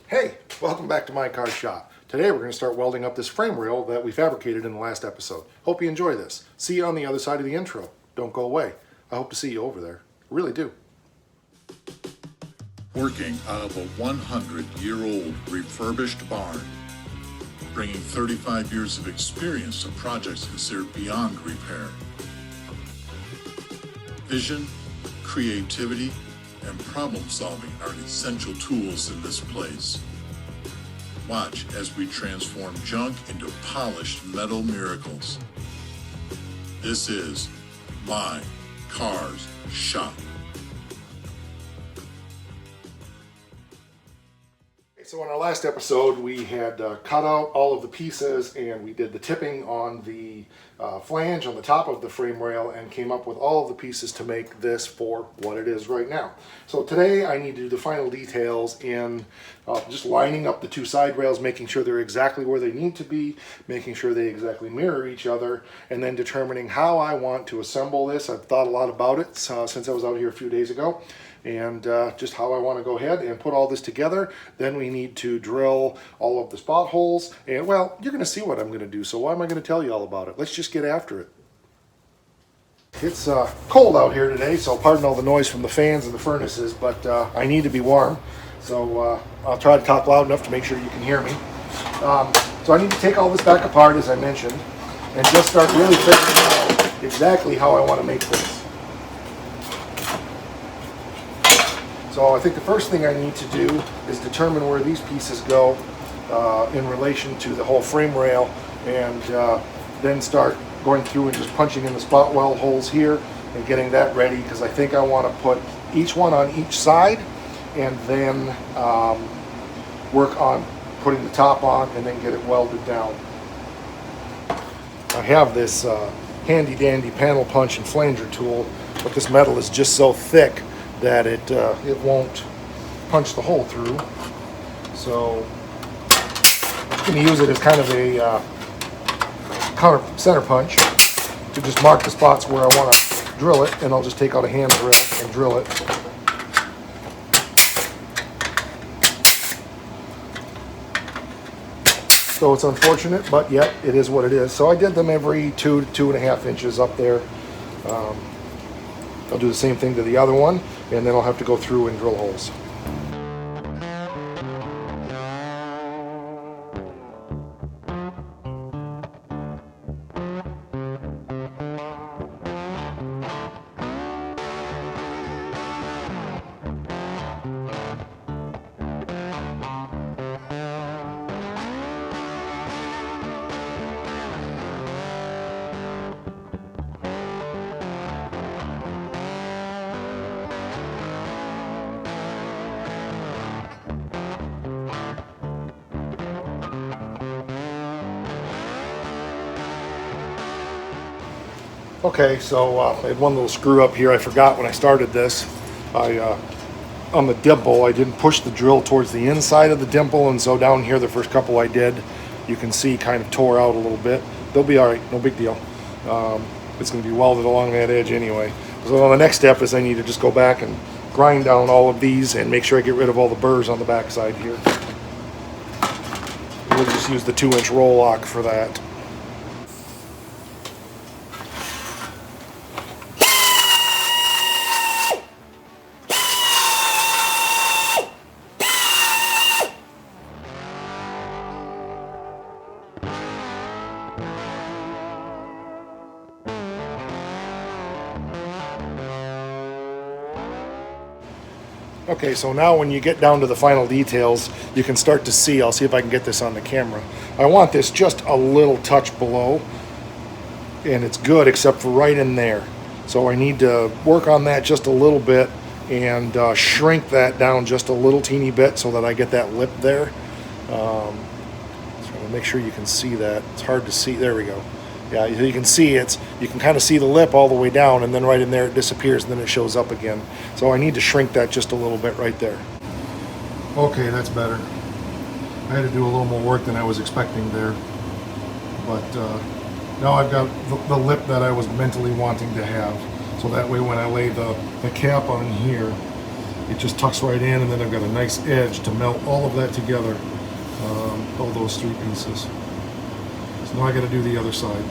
Hey, welcome back to my car shop. Today we're going to start welding up this frame rail that we fabricated in the last episode. Hope you enjoy this. See you on the other side of the intro. Don't go away. I hope to see you over there. Really do. Working out of a 100-year-old refurbished barn, bringing 35 years of experience to projects considered beyond repair. Vision, creativity, and problem solving are essential tools in this place. Watch as we transform junk into polished metal miracles. This is My Car's Shop. So in our last episode, we had cut out all of the pieces and we did the tipping on the flange on the top of the frame rail and came up with all of the pieces to make this for what it is right now. So today I need to do the final details in just lining up the two side rails, making sure they're exactly where they need to be, making sure they exactly mirror each other, and then determining how I want to assemble this. I've thought a lot about it since I was out here a few days ago. And just how I want to go ahead and put all this together. Then we need to drill all of the spot holes, and well, you're going to see what I'm going to do, so why am I going to tell you all about it? Let's just get after it. It's cold out here today, so pardon all the noise from the fans and the furnaces, but I need to be warm, so I'll try to talk loud enough to make sure you can hear me. So I need to take all this back apart, as I mentioned, and just start really figuring out exactly how I want to make this. So I think the first thing I need to do is determine where these pieces go in relation to the whole frame rail, and then start going through and just punching in the spot weld holes here and getting that ready, because I think I want to put each one on each side and then work on putting the top on and then get it welded down. I have this handy dandy panel punch and flanger tool, but this metal is just so thick that it won't punch the hole through. So I'm going to use it as kind of a counter center punch to just mark the spots where I want to drill it, and I'll just take out a hand drill and drill it. So it's unfortunate, but yet it is what it is. So I did them every 2 to 2.5 inches up there. I'll do the same thing to the other one, and then I'll have to go through and drill holes. Okay, so I had one little screw up here. I forgot when I started this. On the dimple, I didn't push the drill towards the inside of the dimple, and so down here, the first couple I did, you can see kind of tore out a little bit. They'll be all right, no big deal. It's going to be welded along that edge anyway. So the next step is I need to just go back and grind down all of these and make sure I get rid of all the burrs on the back side here. We'll just use the 2-inch roll lock for that. Okay, so now when you get down to the final details, you can start to see, I'll see if I can get this on the camera. I want this just a little touch below, and it's good except for right in there. So I need to work on that just a little bit and shrink that down just a little teeny bit so that I get that lip there. So make sure you can see that. It's hard to see. There we go. Yeah, you can see you can kind of see the lip all the way down, and then right in there it disappears, and then it shows up again. So I need to shrink that just a little bit right there. Okay, that's better. I had to do a little more work than I was expecting there. But now I've got the lip that I was mentally wanting to have. So that way when I lay the cap on here, it just tucks right in, and then I've got a nice edge to melt all of that together, all those three pieces. So now I got to do the other side.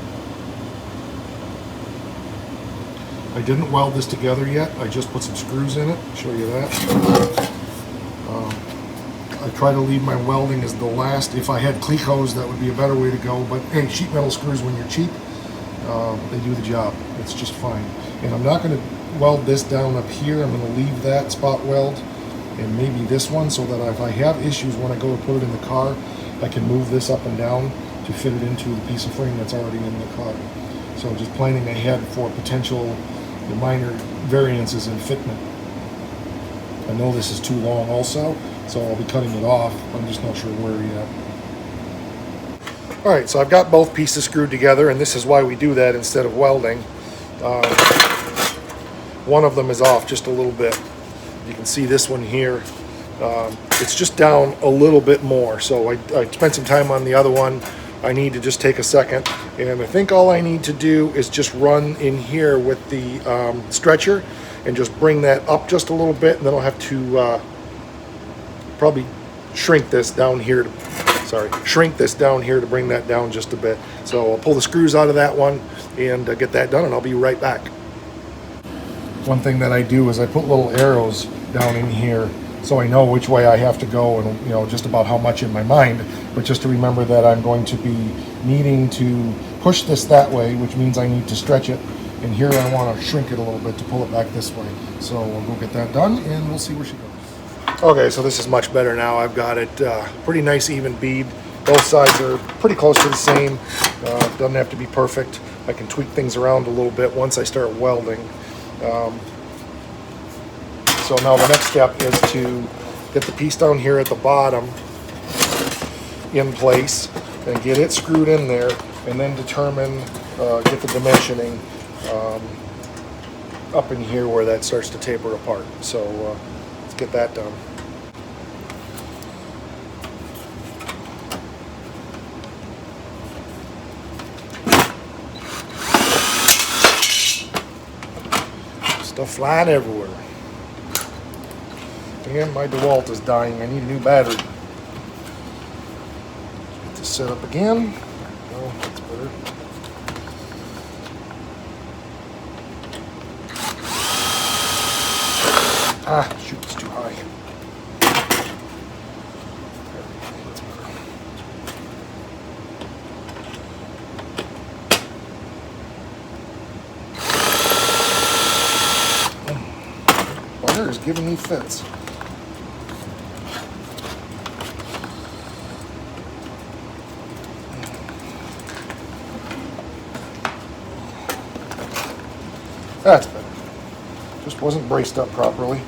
I didn't weld this together yet. I just put some screws in it. I'll show you that. I try to leave my welding as the last. If I had Clecos, that would be a better way to go. But hey, sheet metal screws, when you're cheap, they do the job. It's just fine. And I'm not going to weld this down up here. I'm going to leave that spot weld and maybe this one, so that if I have issues when I go to put it in the car, I can move this up and down to fit it into the piece of frame that's already in the car. So just planning ahead for potential minor variances in fitment. I know this is too long also, so I'll be cutting it off. I'm just not sure where yet. Alright, so I've got both pieces screwed together, and this is why we do that instead of welding. One of them is off just a little bit. You can see this one here. It's just down a little bit more, so I spent some time on the other one. I need to just take a second, and I think all I need to do is just run in here with the stretcher and just bring that up just a little bit, and then I'll have to probably shrink this down here to bring that down just a bit. So I'll pull the screws out of that one and get that done, and I'll be right back. One thing that I do is I put little arrows down in here so I know which way I have to go, and just about how much in my mind, but just to remember that I'm going to be needing to push this that way, which means I need to stretch it, and here I want to shrink it a little bit to pull it back this way. So we'll go get that done, and we'll see where she goes. Okay, so this is much better now. I've got it pretty nice even bead. Both sides are pretty close to the same. Doesn't have to be perfect. I can tweak things around a little bit once I start welding. So now the next step is to get the piece down here at the bottom in place and get it screwed in there, and then determine, get the dimensioning up in here where that starts to taper apart. So let's get that done. Stuff flying everywhere. And my DeWalt is dying. I need a new battery. Get this set up again. Oh, that's better. Ah, shoot, it's too high. That's better. Wire is giving me fits. That's better. Just wasn't braced up properly.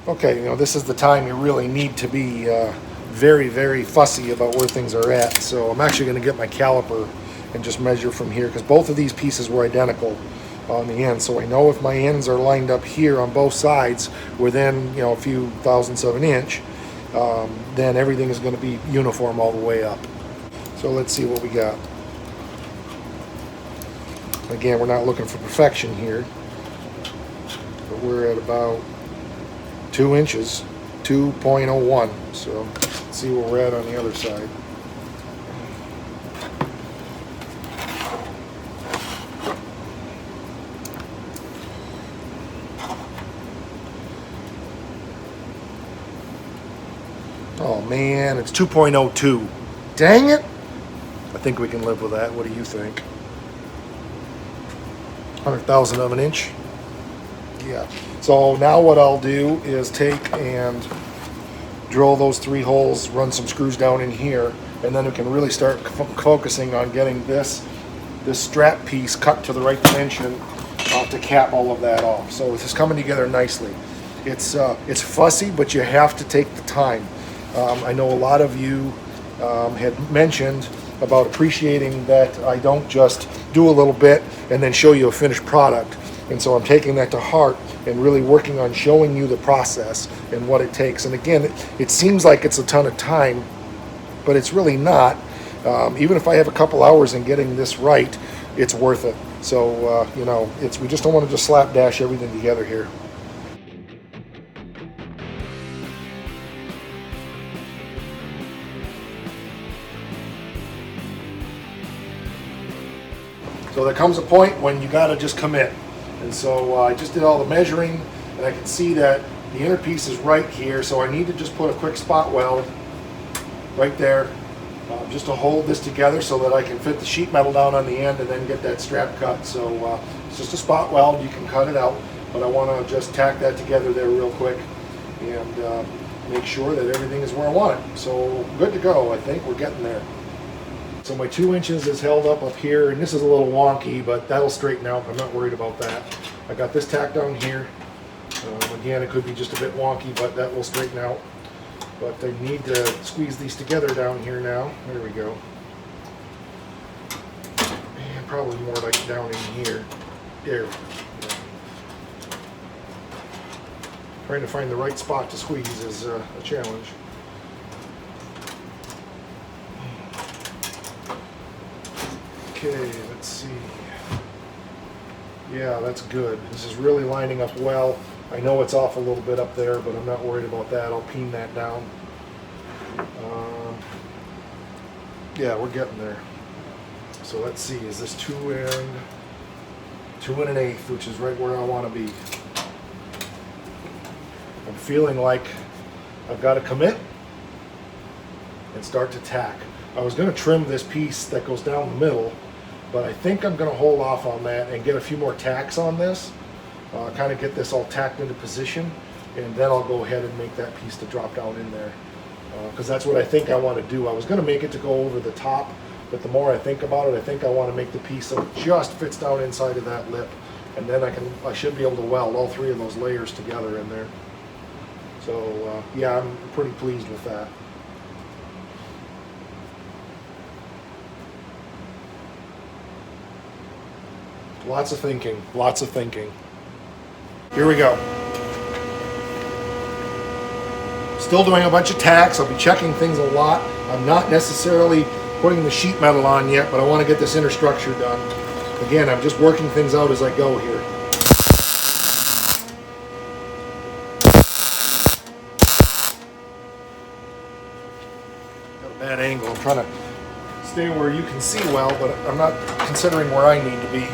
Okay, this is the time you really need to be very, very fussy about where things are at. So I'm actually going to get my caliper and just measure from here, because both of these pieces were identical on the end. So I know if my ends are lined up here on both sides within, a few thousandths of an inch, then everything is going to be uniform all the way up. So let's see what we got. Again, we're not looking for perfection here, but we're at about 2 inches, 2.01. So let's see where we're at on the other side. Oh man, it's 2.02. Dang it! I think we can live with that. What do you think? 100,000 of an inch? Yeah. So now what I'll do is take and drill those 3 holes, run some screws down in here, and then we can really start focusing on getting this this strap piece cut to the right dimension to cap all of that off. So this is coming together nicely. It's fussy, but you have to take the time. I know a lot of you had mentioned about appreciating that I don't just do a little bit and then show you a finished product. And so I'm taking that to heart and really working on showing you the process and what it takes. And again, it seems like it's a ton of time, but it's really not. Even if I have a couple hours in getting this right, it's worth it. So, you know, we just don't want to just slapdash everything together here. So there comes a point when you got to just commit. And so I just did all the measuring, and I can see that the inner piece is right here, so I need to just put a quick spot weld right there, just to hold this together so that I can fit the sheet metal down on the end and then get that strap cut. So it's just a spot weld, you can cut it out, but I want to just tack that together there real quick and make sure that everything is where I want it. So good to go, I think we're getting there. So my 2 inches is held up here, and this is a little wonky, but that'll straighten out. I'm not worried about that. I got this tack down here. Again, it could be just a bit wonky, but that will straighten out. But I need to squeeze these together down here now. There we go. And probably more like down in here. There. Trying to find the right spot to squeeze is a challenge. Okay, let's see. Yeah, that's good. This is really lining up well. I know it's off a little bit up there, but I'm not worried about that. I'll peen that down. Yeah, we're getting there. So let's see, is this 2 1/8, which is right where I want to be. I'm feeling like I've got to commit and start to tack. I was going to trim this piece that goes down the middle, but I think I'm going to hold off on that and get a few more tacks on this, kind of get this all tacked into position, and then I'll go ahead and make that piece to drop down in there, because that's what I think I want to do. I was going to make it to go over the top, but the more I think about it, I think I want to make the piece so it just fits down inside of that lip, and then I should be able to weld all 3 of those layers together in there. So yeah, I'm pretty pleased with that. Lots of thinking, lots of thinking. Here we go. Still doing a bunch of tacks. I'll be checking things a lot. I'm not necessarily putting the sheet metal on yet, but I want to get this inner structure done. Again, I'm just working things out as I go here. Got a bad angle. I'm trying to stay where you can see well, but I'm not considering where I need to be.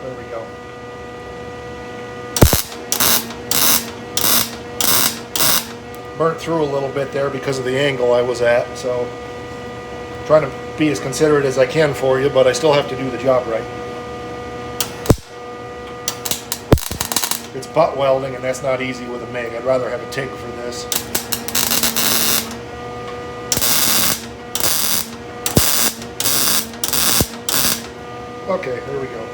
There we go. Burnt through a little bit there because of the angle I was at, so I'm trying to be as considerate as I can for you, but I still have to do the job right. It's butt welding, and that's not easy with a MIG. I'd rather have a TIG for this. Okay, there we go.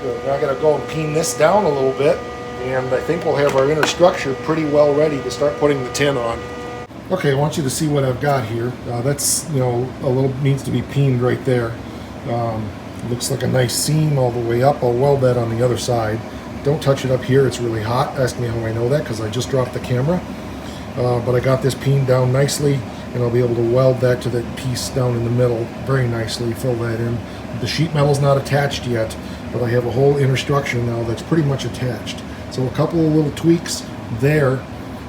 Good. Now I gotta go and peen this down a little bit, and I think we'll have our inner structure pretty well ready to start putting the tin on. Okay, I want you to see what I've got here. That's, you know, a little needs to be peened right there. Looks like a nice seam all the way up. I'll weld that on the other side. Don't touch it up here, it's really hot. Ask me how I know that, because I just dropped the camera. But I got this peened down nicely, and I'll be able to weld that to the piece down in the middle very nicely, fill that in. The sheet metal's not attached yet, but I have a whole inner structure now that's pretty much attached. So a couple of little tweaks there,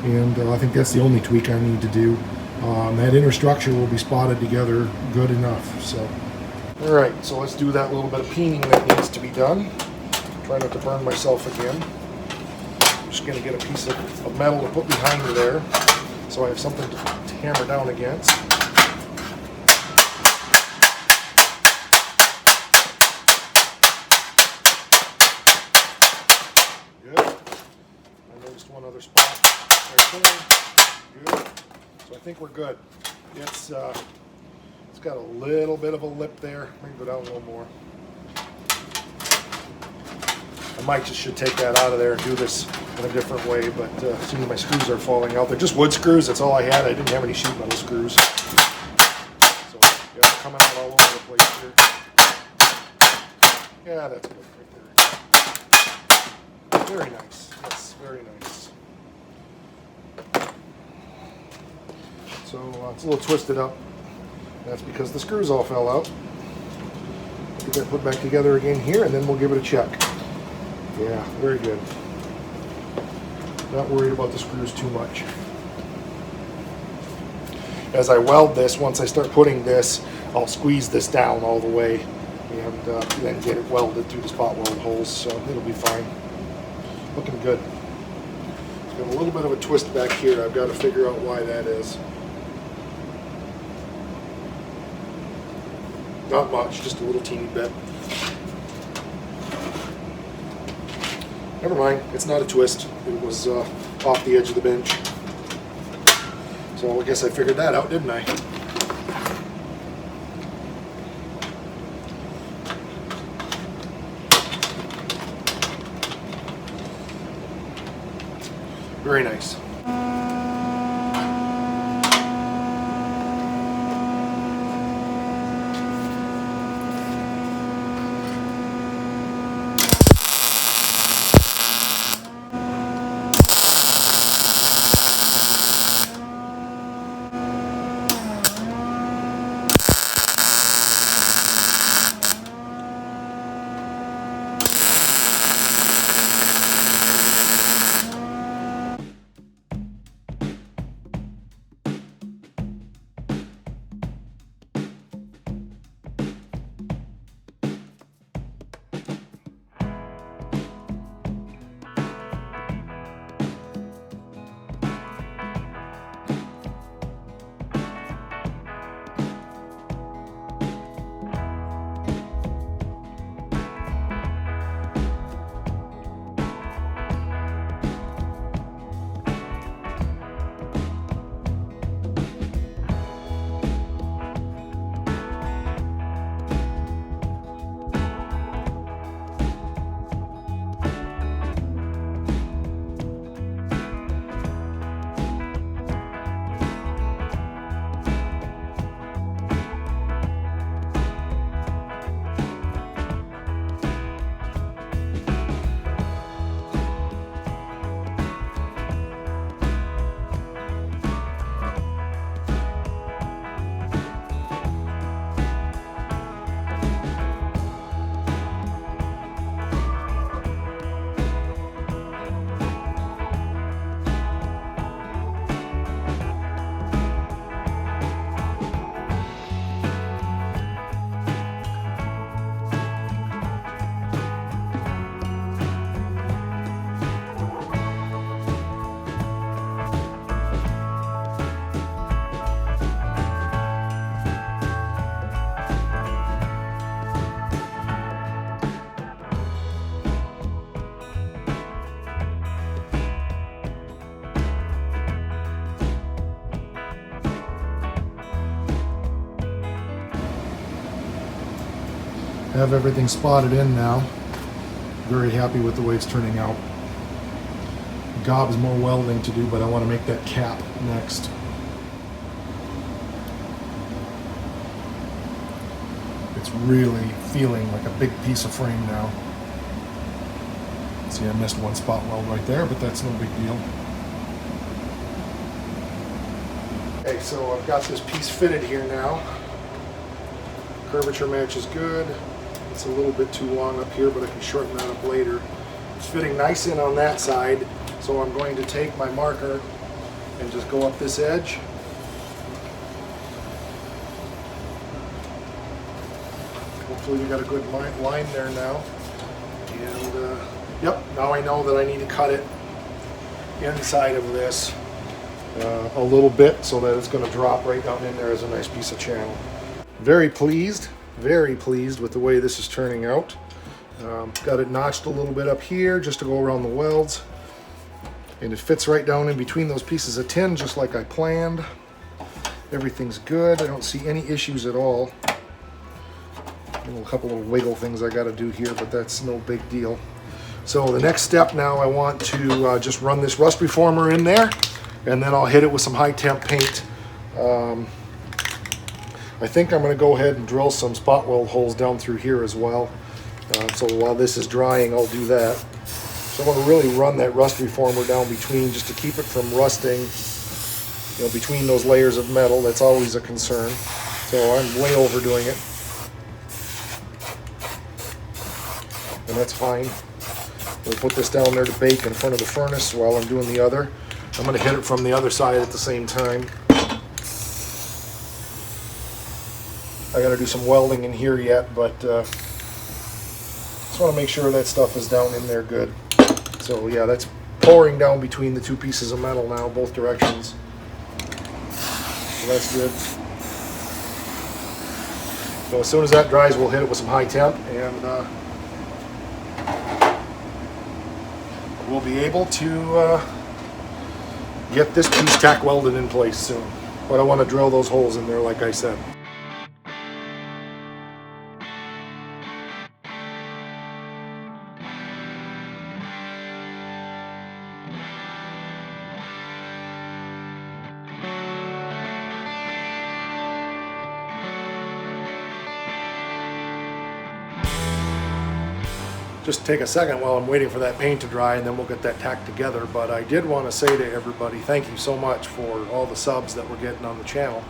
and I think that's the only tweak I need to do. That inner structure will be spotted together good enough. So, all right, so let's do that little bit of peening that needs to be done. Try not to burn myself again. I'm just going to get a piece of metal to put behind me there, so I have something to hammer down against. Good. I noticed one other spot right there. Good. So I think we're good. It's got a little bit of a lip there. Let me go down a little more. I might should take that out of there and do this in a different way, but seeing my screws are falling out. They're just wood screws. That's all I had. I didn't have any sheet metal screws. So yeah, they're coming out all over the place here. Yeah, that's good right there. Very nice. Yes, very nice. So it's a little twisted up. That's because the screws all fell out. Get that put back together again here, and then we'll give it a check. Yeah, very good. Not worried about the screws too much. As I weld this, once I start putting this, I'll squeeze this down all the way and then get it welded through the spot weld holes, so it'll be fine. Looking good. It's got a little bit of a twist back here. I've got to figure out why that is. Not much, just a little teeny bit. Never mind, it's not a twist. It was off the edge of the bench. So I guess I figured that out, didn't I? Very nice. Have everything spotted in now. Very happy with the way it's turning out. Gobs more welding to do, but I want to make that cap next. It's really feeling like a big piece of frame now. See, I missed one spot weld right there, but that's no big deal. Okay, so I've got this piece fitted here now. Curvature match is good. It's a little bit too long up here, but I can shorten that up later. It's fitting nice in on that side, so I'm going to take my marker and just go up this edge. Hopefully we got a good line there now. And yep, now I know that I need to cut it inside of this a little bit so that it's going to drop right down in there as a nice piece of channel. Very pleased with the way this is turning out. Got it notched a little bit up here just to go around the welds, and it fits right down in between those pieces of tin just like I planned. Everything's good. I don't see any issues at all. A couple of wiggle things I got to do here, but that's no big deal. So the next step now, I want to just run this rust reformer in there, and then I'll hit it with some high temp paint. I think I'm going to go ahead and drill some spot weld holes down through here as well. So while this is drying, I'll do that. So I want to really run that rust reformer down between, just to keep it from rusting, you know, between those layers of metal. That's always a concern. So I'm way overdoing it. And that's fine. We'll put this down there to bake in front of the furnace while I'm doing the other. I'm going to hit it from the other side at the same time. I got to do some welding in here yet, but just want to make sure that stuff is down in there good. So yeah, that's pouring down between the two pieces of metal now, both directions. So that's good. So as soon as that dries, we'll hit it with some high temp, and we'll be able to get this piece tack welded in place soon. But I want to drill those holes in there, like I said. Just take a second while I'm waiting for that paint to dry, and then we'll get that tacked together. But I did want to say to everybody, thank you so much for all the subs that we're getting on the channel.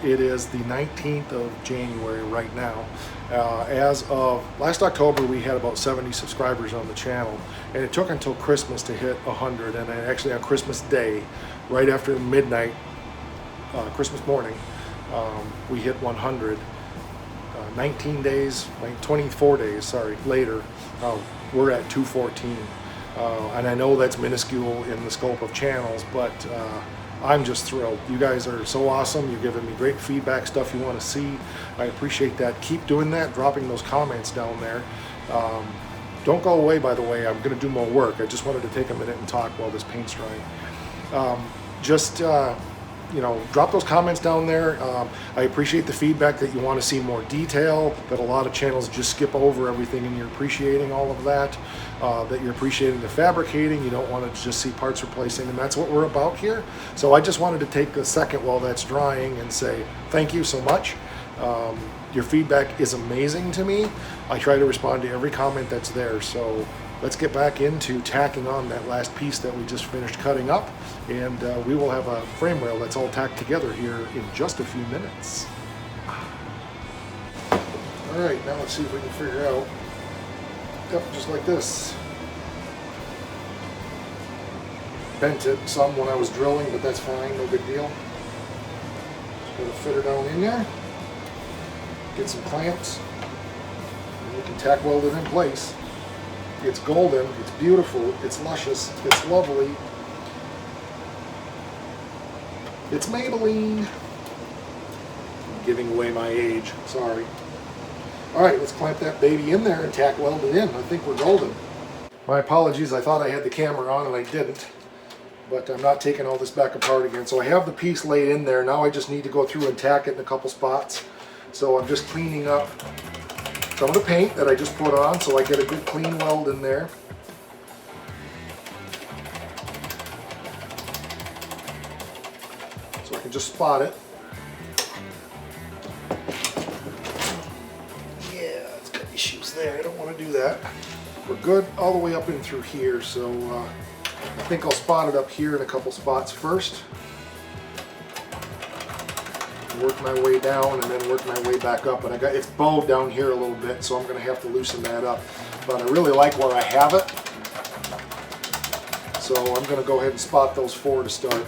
It is the 19th of January right now. As of last October, we had about 70 subscribers on the channel, and it took until Christmas to hit 100. And actually on Christmas Day, right after midnight, Christmas morning, we hit 100. 19 days, like 24 days, sorry, later, we're at 214. And I know that's minuscule in the scope of channels, but I'm just thrilled. You guys are so awesome. You're giving me great feedback, stuff you want to see. I appreciate that. Keep doing that, dropping those comments down there. Don't go away, by the way. I'm going to do more work. I just wanted to take a minute and talk while this paint's drying. You know, drop those comments down there. I appreciate the feedback that you want to see more detail, that a lot of channels just skip over everything, and you're appreciating all of that, that you're appreciating the fabricating. You don't want to just see parts replacing, and that's what we're about here. So I just wanted to take a second while that's drying and say thank you so much. Your feedback is amazing to me. I try to respond to every comment that's there. So let's get back into tacking on that last piece that we just finished cutting up, and we will have a frame rail that's all tacked together here in just a few minutes. All right, now let's see if we can figure out. Yep, just like this. Bent it some when I was drilling, but that's fine, no big deal. Just gotta fit her down in there. Get some clamps, and we can tack weld it in place. It's golden, it's beautiful, it's luscious, it's lovely. It's Maybelline. I'm giving away my age, sorry. Alright, let's clamp that baby in there and tack weld it in. I think we're golden. My apologies, I thought I had the camera on and I didn't. But I'm not taking all this back apart again. So I have the piece laid in there. Now I just need to go through and tack it in a couple spots. So I'm just cleaning up some of the paint that I just put on so I get a good clean weld in there. So I can just spot it. Yeah, it's got issues there. I don't want to do that. We're good all the way up in through here, so I think I'll spot it up here in a couple spots first. Work my way down and then work my way back up, and it's bowed down here a little bit, so I'm going to have to loosen that up, but I really like where I have it, so I'm going to go ahead and spot those four to start.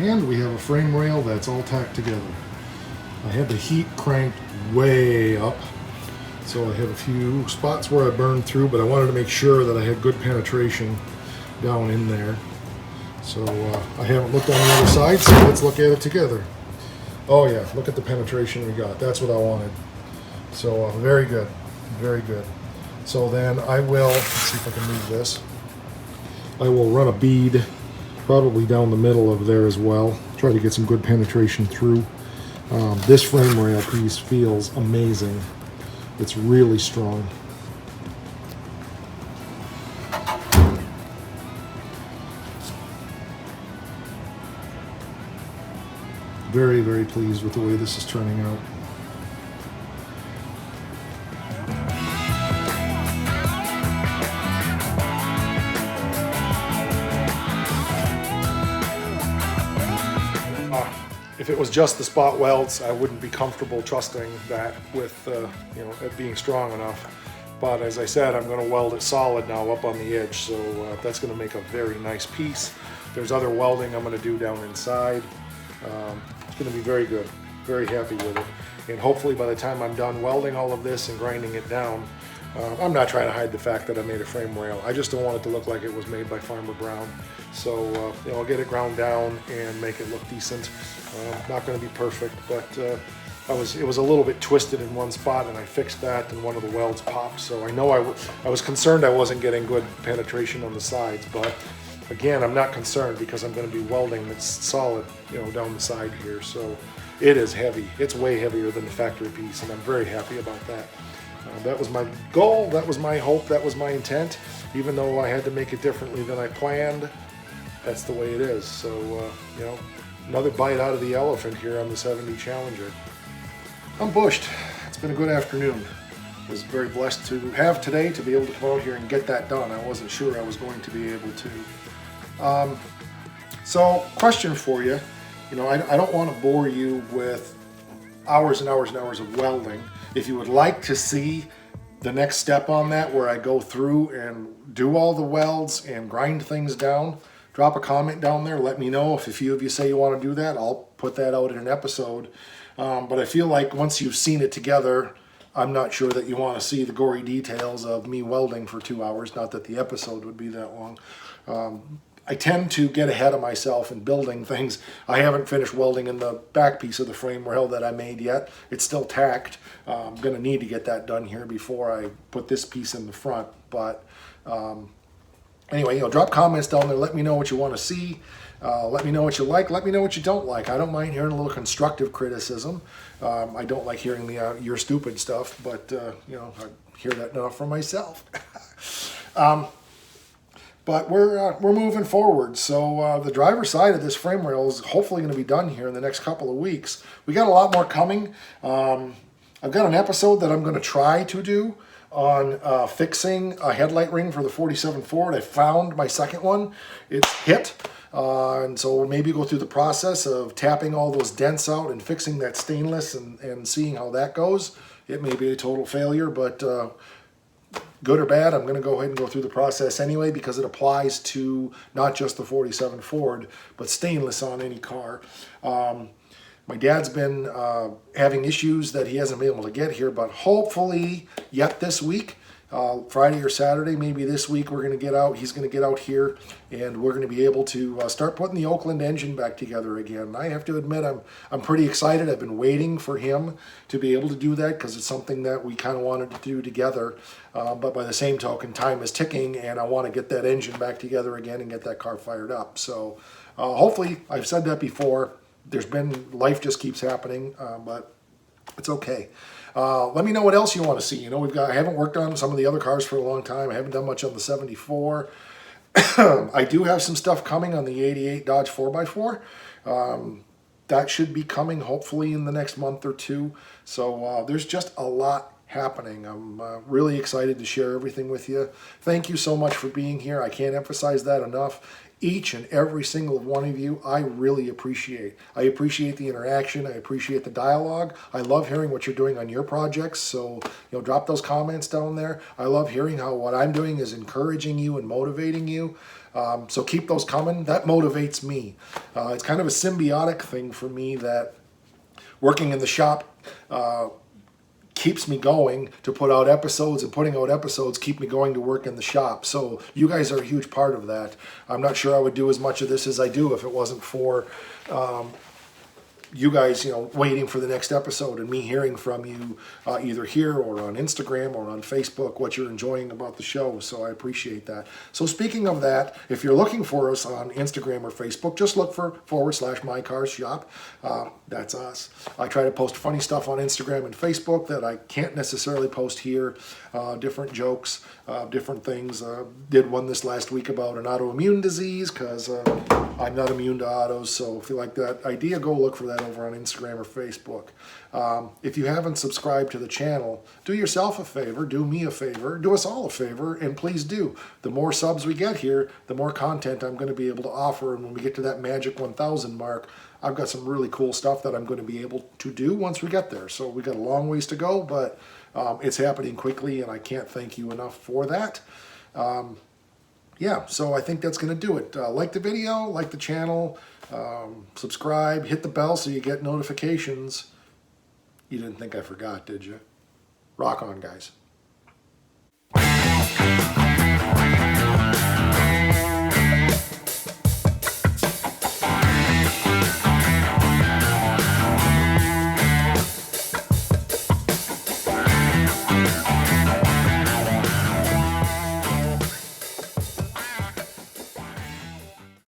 And we have a frame rail that's all tacked together. I had the heat cranked way up, so I have a few spots where I burned through, but I wanted to make sure that I had good penetration down in there. So I haven't looked on the other side, so let's look at it together. Oh yeah, look at the penetration we got. That's what I wanted. So very good, very good. So then I will, let's see if I can move this. I will run a bead probably down the middle of there as well. Try to get some good penetration through. This frame rail piece feels amazing. It's really strong. Very, very pleased with the way this is turning out. If it was just the spot welds, I wouldn't be comfortable trusting that with it being strong enough. But as I said, I'm going to weld it solid now up on the edge, so that's going to make a very nice piece. There's other welding I'm going to do down inside. It's going to be very good. Very happy with it. And hopefully by the time I'm done welding all of this and grinding it down, I'm not trying to hide the fact that I made a frame rail. I just don't want it to look like it was made by Farmer Brown. So I'll get it ground down and make it look decent. Not going to be perfect, but it was a little bit twisted in one spot, and I fixed that, and one of the welds popped. So I know I was concerned I wasn't getting good penetration on the sides, but again, I'm not concerned because I'm going to be welding that's solid, down the side here. So it is heavy. It's way heavier than the factory piece, and I'm very happy about that. That was my goal, that was my hope, that was my intent. Even though I had to make it differently than I planned, that's the way it is. So, another bite out of the elephant here on the 70 Challenger. I'm bushed. It's been a good afternoon. I was very blessed to have today to be able to come out here and get that done. I wasn't sure I was going to be able to. So, question for you. I don't want to bore you with hours and hours and hours of welding. If you would like to see the next step on that, where I go through and do all the welds and grind things down, drop a comment down there. Let me know if a few of you say you want to do that. I'll put that out in an episode. But I feel like once you've seen it together, I'm not sure that you want to see the gory details of me welding for 2 hours. Not that the episode would be that long. I tend to get ahead of myself in building things. I haven't finished welding in the back piece of the frame rail that I made yet. It's still tacked. I'm going to need to get that done here before I put this piece in the front. But anyway, drop comments down there. Let me know what you want to see. Let me know what you like. Let me know what you don't like. I don't mind hearing a little constructive criticism. I don't like hearing the "you're stupid" stuff, but I hear that enough from myself. But we're moving forward. So the driver's side of this frame rail is hopefully going to be done here in the next couple of weeks. We got a lot more coming. I've got an episode that I'm going to try to do on fixing a headlight ring for the 47 Ford. I found my second one. It's hit. And so we'll maybe go through the process of tapping all those dents out and fixing that stainless and seeing how that goes. It may be a total failure, but good or bad, I'm going to go ahead and go through the process anyway, because it applies to not just the 47 Ford, but stainless on any car. My dad's been having issues that he hasn't been able to get here, but hopefully yet this week, Friday or Saturday, maybe this week, we're going to get out. He's going to get out here, and we're going to be able to start putting the Oakland engine back together again. I have to admit, I'm pretty excited. I've been waiting for him to be able to do that because it's something that we kind of wanted to do together. But by the same token, time is ticking, and I want to get that engine back together again and get that car fired up. So hopefully, I've said that before. Life just keeps happening, but it's okay. Let me know what else you want to see. I haven't worked on some of the other cars for a long time. I haven't done much on the 74. I do have some stuff coming on the 88 Dodge 4x4. That should be coming hopefully in the next month or two. So there's just a lot happening. I'm really excited to share everything with you. Thank you so much for being here. I can't emphasize that enough. Each and every single one of you, I really appreciate. I appreciate the interaction. I appreciate the dialogue. I love hearing what you're doing on your projects. So, drop those comments down there. I love hearing how what I'm doing is encouraging you and motivating you. So keep those coming. That motivates me. It's kind of a symbiotic thing for me that working in the shop keeps me going to put out episodes, and putting out episodes keep me going to work in the shop. So you guys are a huge part of that. I'm not sure I would do as much of this as I do if it wasn't for you guys, waiting for the next episode and me hearing from you either here or on Instagram or on Facebook what you're enjoying about the show. So I appreciate that. So speaking of that, if you're looking for us on Instagram or Facebook, just look for /MyCarsShop. That's us. I try to post funny stuff on Instagram and Facebook that I can't necessarily post here. Different jokes, different things. Did one this last week about an autoimmune disease because I'm not immune to autos. So if you like that idea, go look for that over on Instagram or Facebook. If you haven't subscribed to the channel, do yourself a favor, do me a favor, do us all a favor, and please do. The more subs we get here, the more content I'm going to be able to offer, and when we get to that magic 1,000 mark, I've got some really cool stuff that I'm going to be able to do once we get there. So we got a long ways to go, but it's happening quickly, and I can't thank you enough for that. Yeah, so I think that's going to do it. Like the video, like the channel, subscribe, hit the bell so you get notifications. You didn't think I forgot, did you? Rock on, guys.